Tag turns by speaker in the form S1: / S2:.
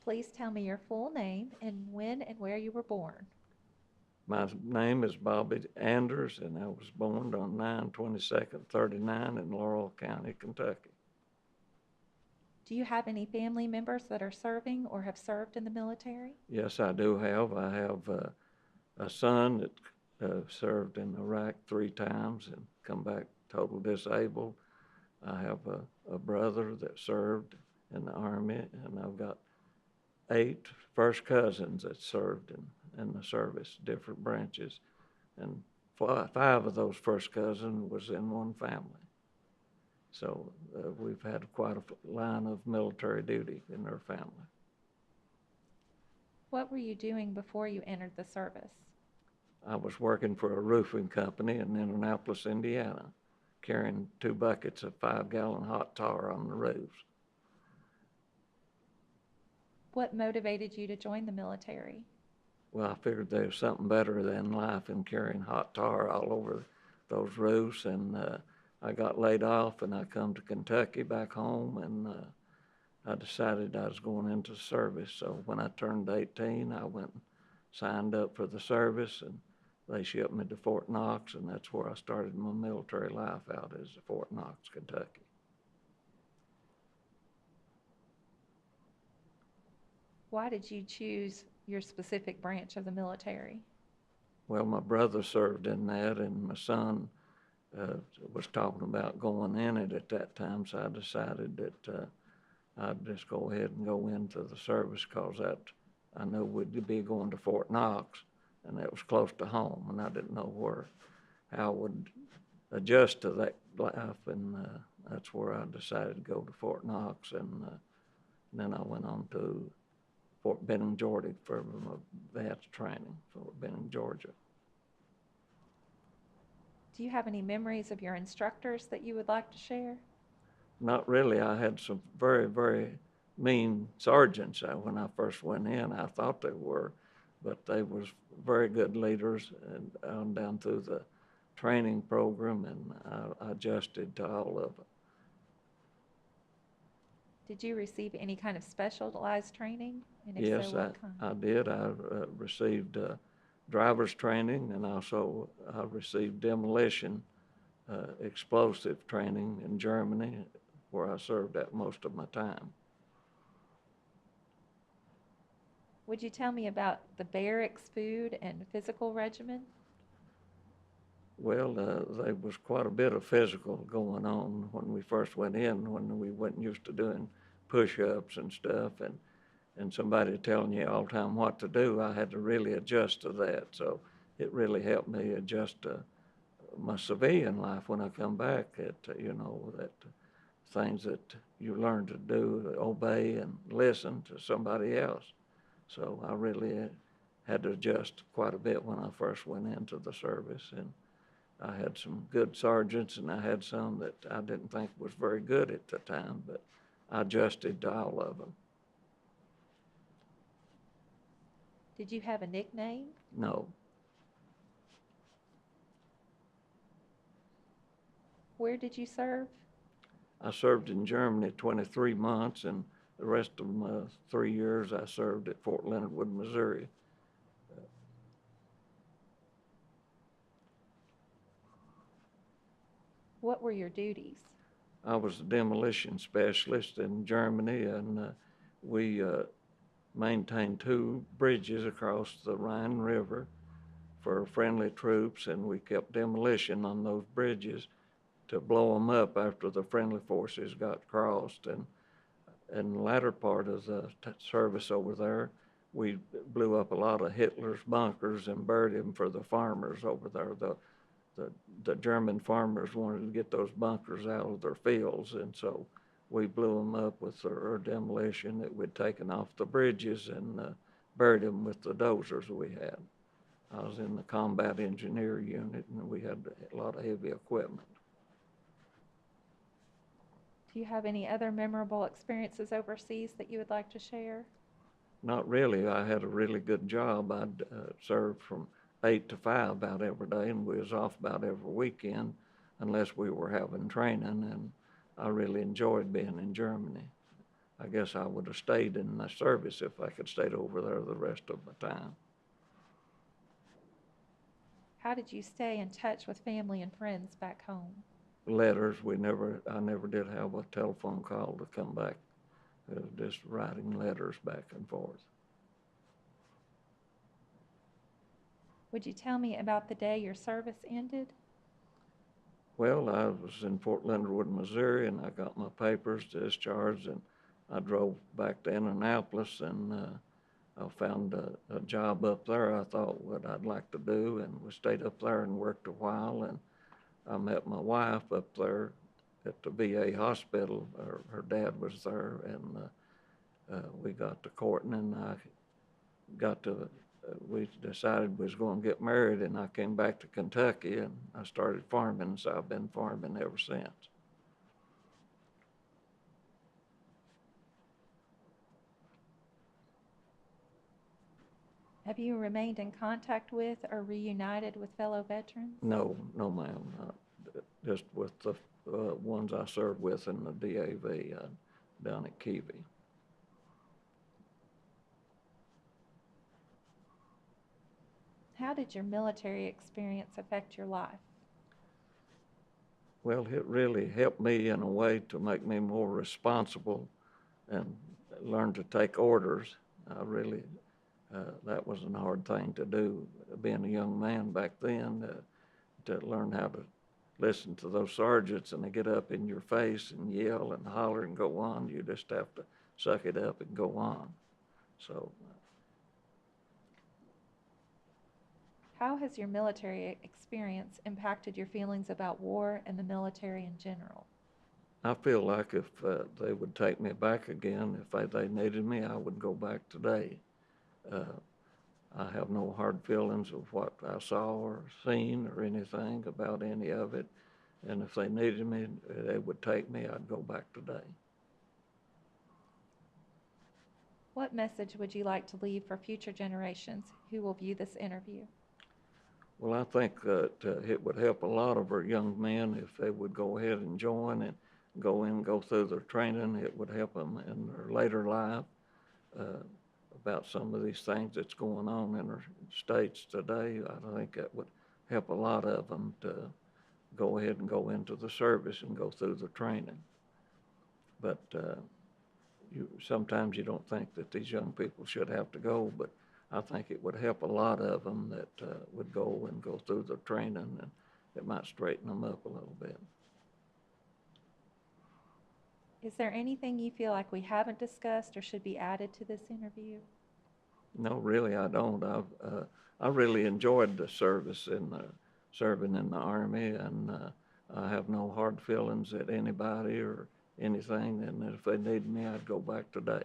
S1: Please tell me your full name and when and where you were born.
S2: My name is Bobby Anders, and I was born on 9/22/39 in Laurel County, Kentucky.
S1: Do you have any family members that are serving or have served in the military?
S2: Yes, I do have. I have a son that served in Iraq 3 times and come back total disabled. I have a brother that served in the Army, and I've got 8 first cousins that served in the service, different branches, and 5 of those first cousins was in one family. So we've had quite a line of military duty in our family.
S1: What were you doing before you entered the service?
S2: I was working for a roofing company in Indianapolis, Indiana, carrying 2 buckets of 5-gallon hot tar on the roofs.
S1: What motivated you to join the military?
S2: Well, I figured there was something better than life in carrying hot tar all over those roofs, and I got laid off, and I come to Kentucky back home, and I decided I was going into the service. So when I turned 18, I went and signed up for the service, and they shipped me to Fort Knox, and that's where I started my military life out, is Fort Knox, Kentucky.
S1: Why did you choose your specific branch of the military?
S2: Well, my brother served in that, and my son was talking about going in it at that time, so I decided that I'd just go ahead and go into the service, because that I knew we'd be going to Fort Knox, and that was close to home, and I didn't know how I would adjust to that life, and that's where I decided to go to Fort Knox, and then I went on to Fort Benning, Georgia for my advanced training, Fort Benning, Georgia.
S1: Do you have any memories of your instructors that you would like to share?
S2: Not really. I had some very, very mean sergeants when I first went in. I thought they were, but they was very good leaders, and on down through the training program, and I adjusted to all of it.
S1: Did you receive any kind of specialized training? And if
S2: Yes,
S1: so, what kind?
S2: I did. I received driver's training, and also I received demolition explosive training in Germany, where I served at most of my time.
S1: Would you tell me about the barracks food and physical regimen?
S2: Well, there was quite a bit of physical going on when we first went in, when we wasn't used to doing push-ups and stuff, and somebody telling you all the time what to do. I had to really adjust to that, so it really helped me adjust to my civilian life when I come back. That things that you learn to do, obey and listen to somebody else. So I really had to adjust quite a bit when I first went into the service, and I had some good sergeants, and I had some that I didn't think was very good at the time, but I adjusted to all of them.
S1: Did you have a nickname?
S2: No,
S1: Where did you serve?
S2: I served in Germany 23 months, and the rest of my 3 years I served at Fort Leonard Wood, Missouri.
S1: What were your duties?
S2: I was a demolition specialist in Germany, and we maintained 2 bridges across the Rhine River for friendly troops, and we kept demolition on those bridges to blow them up after the friendly forces got crossed. And in the latter part of the service over there, we blew up a lot of Hitler's bunkers and buried them for the farmers over there. The German farmers wanted to get those bunkers out of their fields, and so we blew them up with our demolition that we'd taken off the bridges, and buried them with the dozers we had. I was in the combat engineer unit, and we had a lot of heavy equipment.
S1: Do you have any other memorable experiences overseas that you would like to share?
S2: Not really. I had a really good job. I'd served from 8 to 5 about every day, and we was off about every weekend unless we were having training, and I really enjoyed being in Germany. I guess I would have stayed in the service if I could stayed over there the rest of my time.
S1: How did you stay in touch with family and friends back home?
S2: Letters, I never did have a telephone call to come back. It was just writing letters back and forth.
S1: Would you tell me about the day your service ended?
S2: Well, I was in Fort Leonard Wood, Missouri, and I got my papers discharged, and I drove back to Indianapolis, and I found a job up there I thought what I'd like to do, and we stayed up there and worked a while, and I met my wife up there at the VA hospital. Her dad was there, and we got to courting, and we decided we was going to get married, and I came back to Kentucky, and I started farming, so I've been farming ever since.
S1: Have you remained in contact with or reunited with fellow veterans?
S2: No, ma'am, not, just with the ones I served with in the DAV down at Keavy.
S1: How did your military experience affect your life?
S2: Well, it really helped me in a way to make me more responsible and learn to take orders. I really, that was a hard thing to do, being a young man back then, to learn how to listen to those sergeants and they get up in your face and yell and holler and go on. You just have to suck it up and go on. So.
S1: How has your military experience impacted your feelings about war and the military in general?
S2: I feel like if they would take me back again, if they needed me, I would go back today. I have no hard feelings of what I saw or seen or anything about any of it. And if they needed me, they would take me, I'd go back today.
S1: What message would you like to leave for future generations who will view this interview?
S2: Well, I think that it would help a lot of our young men if they would go ahead and join and go through their training. It would help them in their later life about some of these things that's going on in our states today. I think that would help a lot of them to go ahead and go into the service and go through the training. But sometimes you don't think that these young people should have to go, but I think it would help a lot of them that would go through the training, and it might straighten them up a little bit.
S1: Is there anything you feel like we haven't discussed or should be added to this interview?
S2: No, really, I don't. I really enjoyed the service serving in the Army, and I have no hard feelings at anybody or anything, and if they need me, I'd go back today.